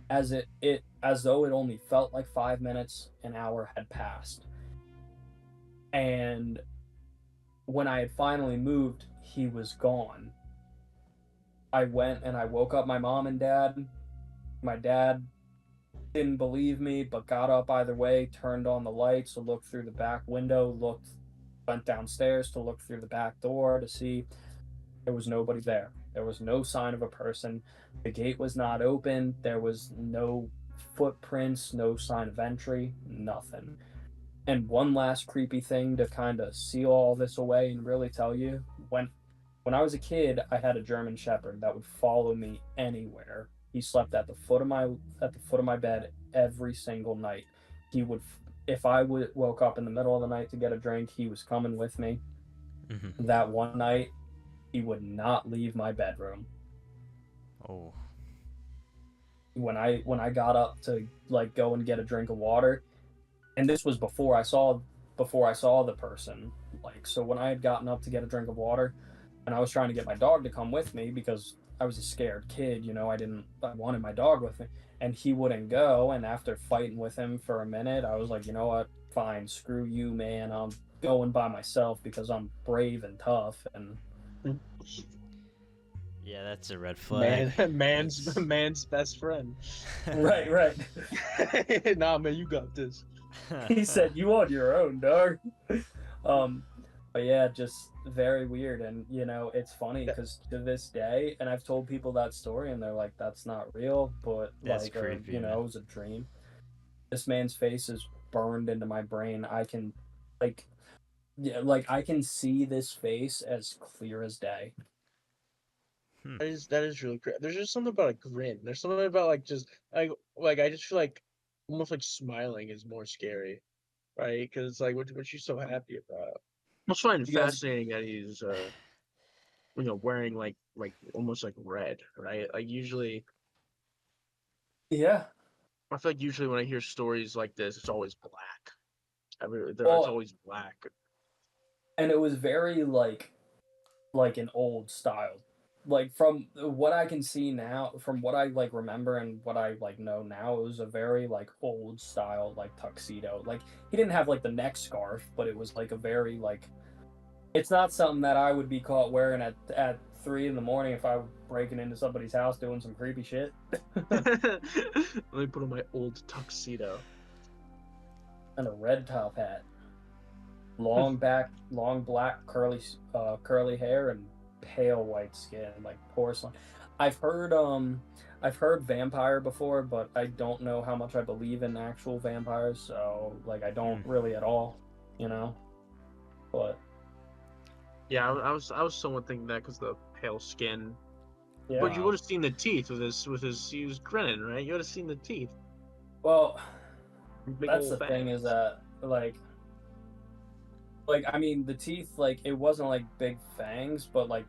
as though it only felt like 5 minutes, an hour had passed. And when I had finally moved, he was gone. I went and I woke up my mom and dad. My dad didn't believe me, but got up either way, turned on the lights, looked through the back window, went downstairs to look through the back door to see. There was nobody there. There was no sign of a person. The gate was not open. There was no footprints, no sign of entry, nothing. And one last creepy thing to kind of seal all this away and really tell you, when I was a kid, I had a German Shepherd that would follow me anywhere. He slept at the foot of my bed every single night. He would, if I woke up in the middle of the night to get a drink, he was coming with me. Mm-hmm. That one night, he would not leave my bedroom. Oh. When I got up to like go and get a drink of water, and this was before I saw the person. Like, so when I had gotten up to get a drink of water, and I was trying to get my dog to come with me because I was a scared kid, you know, I wanted my dog with me, and he wouldn't go. And after fighting with him for a minute, I was like, you know what, fine, screw you, man, I'm going by myself because I'm brave and tough. And yeah, that's a red flag. Man's best friend. Right. Nah, man, you got this. He said, you on your own, dog. But yeah, just very weird. And you know, it's funny because to this day, and I've told people that story and they're like, that's not real, but that's like, creepy, you know, man. it was a dream. This man's face is burned into my brain. I can I can see this face as clear as day. That is really great. There's just something about a grin. There's something about like just like I just feel like almost like smiling is more scary, right? Because it's like what you so happy about. I just find it fascinating that he's you know, wearing like almost like red, right? Like usually, Yeah. I feel like usually when I hear stories like this, it's always black. It's always black. And it was very like an old style. Like from what I can see now, from what I like remember and what I like know now, it was a very like old style like tuxedo. Like he didn't have like the neck scarf, but it was like a very like, it's not something that I would be caught wearing at 3 a.m. if I were breaking into somebody's house doing some creepy shit. Let me put on my old tuxedo and a red top hat, long black curly hair, and pale white skin, like porcelain. I've heard vampire before, but I don't know how much I believe in actual vampires, so like I don't really at all, you know. But yeah, I was somewhat thinking that because the pale skin. yeah. But you would have seen the teeth with his he was grinning, right? You would have seen the teeth. Well, Big that's old the fangs. thing is that like I mean the teeth, like it wasn't like big fangs, but like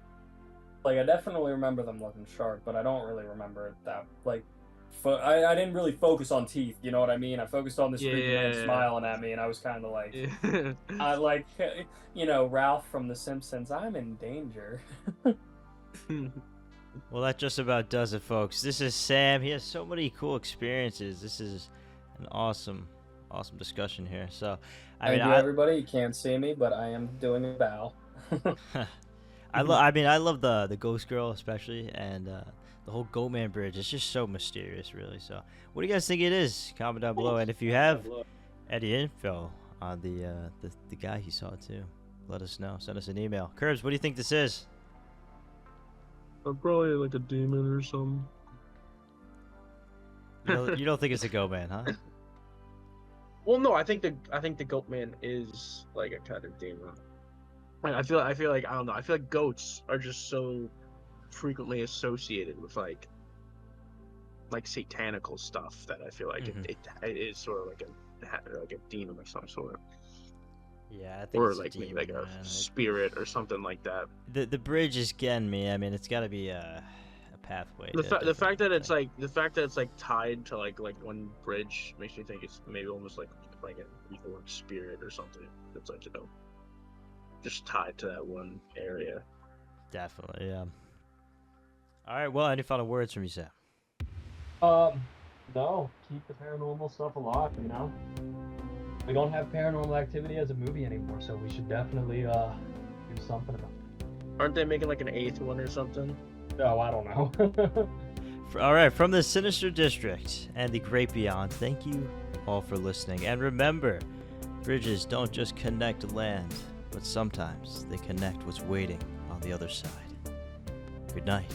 Like, I definitely remember them looking sharp, but I don't really remember it that, like, I didn't really focus on teeth, you know what I mean? I focused on this creepy man Yeah. smiling at me, and I was kind of like, Yeah. I like, Ralph from The Simpsons, I'm in danger. Well, that just about does it, folks. This is Sam. He has so many cool experiences. This is an awesome discussion here. So, Thank you, everybody. You can't see me, but I am doing a bow. I love the Ghost Girl especially, and the whole Goatman Bridge. It's just so mysterious, really. So, what do you guys think it is? Comment down below, and if you have any info on the guy he saw too, let us know. Send us an email. Curbs, what do you think this is? Probably like a demon or something. You don't think it's a Goatman, huh? Well, no, I think the Goatman is like a kind of demon. And I feel like I don't know. I feel like goats are just so frequently associated with like satanical stuff that I feel like it is sort of like a demon of some sort. Yeah, I think Or it's like a maybe demon, like a man. spirit or something like that. The bridge is getting me. I mean, it's got to be a pathway. The fact that it's like tied to like one bridge makes me think it's maybe almost like an evil spirit or something. It's like, just tied to that one area. Definitely, yeah. All right. Well, any final words from you, Sam? No. Keep the paranormal stuff alive, We don't have Paranormal Activity as a movie anymore, so we should definitely do something about it. Aren't they making like an 8th one or something? No, I don't know. All right, from the Sinister District and the Great Beyond, thank you all for listening. And remember, bridges don't just connect land, but sometimes they connect what's waiting on the other side. Good night.